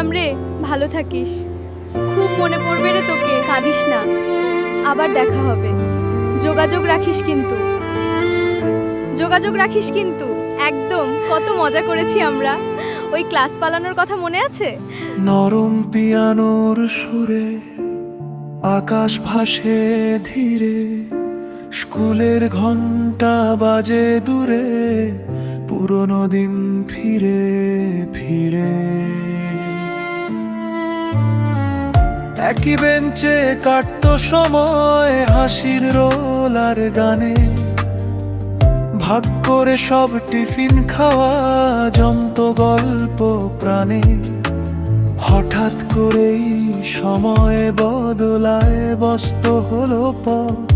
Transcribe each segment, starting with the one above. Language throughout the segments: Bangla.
গেলাম রে, ভালো থাকিস। খুব মনে পড়বে রে তোকে, কাঁদিস না। আবার দেখা হবে। যোগাযোগ রাখিস কিন্তু। যোগাযোগ রাখিস কিন্তু। একদম। কত মজা করেছি আমরা। ওই ক্লাস পালানোর কথা মনে আছে? নরম পিয়ানোর সুরে আকাশ ভাসে ধীরে, স্কুলের ঘন্টা বাজে দূরে, পুরনো দিন ফিরে ফিরে। একই বেঞ্চে কাটতো সময় হাসির রোল আর গানে, ভাগ করে সব টিফিন খাওয়া জমতো গল্প প্রাণে। হঠাৎ করেই সময় বদলায়, ব্যস্ত হলো পথ,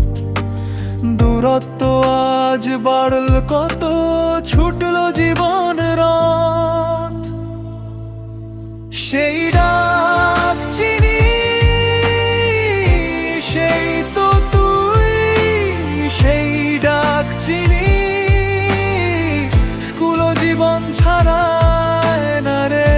দূরত্ব আজ বাড়ল কত, ছুটলো জীবন রথ। সেই ডাক চিনি, সেই তো তুই, সেই ডাক চিনি, স্কুল জীবন ছাড়ায় না রে।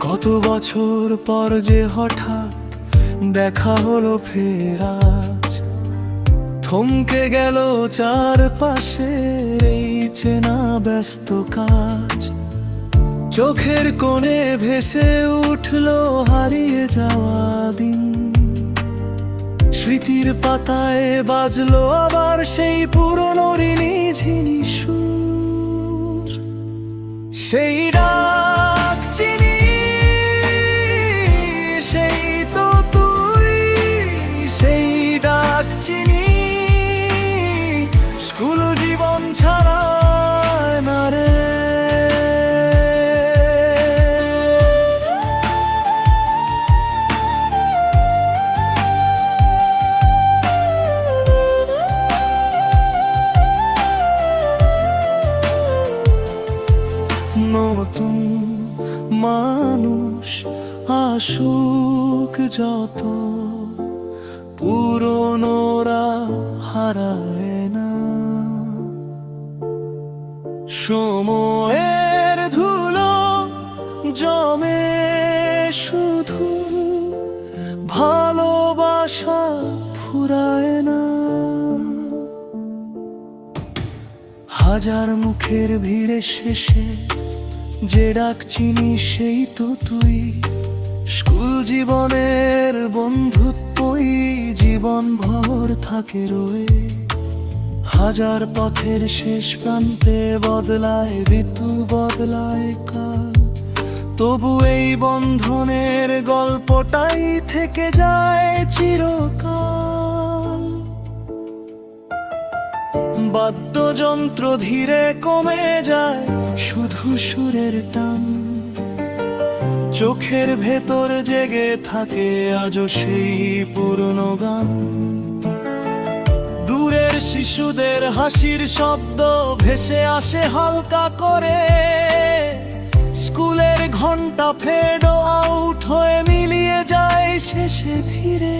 কত বছর পর যে হঠাৎ দেখা হলো ফের আজ, থমকে গেল চারপাশে এই চেনা ব্যস্ত কাজ। চোখের কোণে ভেসে উঠলো হারিয়ে যাওয়া দিন, স্মৃতির পাতায় বাজলো আবার সেই পুরনো ঋণী ঝিনি সুর। সেই ডাক চিনি, সেই তো তুই, সেই ডাক চিনি, স্কুল জীবন ছাড়ায় না রে। নতুন মানুষ আসুক যত, পুরনোরা হারায় না। সময়ের ধুলো জমে শুধু, ভালোবাসা ফুরায় না। হাজার মুখের ভিড়ে শেষে যে ডাক চিনি সেই তো তুই, স্কুল জীবনের বন্ধুত্বই জীবন ভর থাকে রয়ে। হাজার পথের শেষ প্রান্তে বদলায় ঋতু, বদলায় কাল, তবু এই বন্ধনের গল্পটাই থেকে যায় চিরকাল। বাদ্যযন্ত্র ধীরে কমে যায়, শুধু সুরের টান, চোখের ভেতর জেগে থাকে আজও সেই পুরনো গান। দূরের শিশুদের হাসির শব্দ ভেসে আসে হালকা করে, স্কুলের ঘন্টা ফেড আউট হয়ে মিলিয়ে যায় শেষে ফিরে।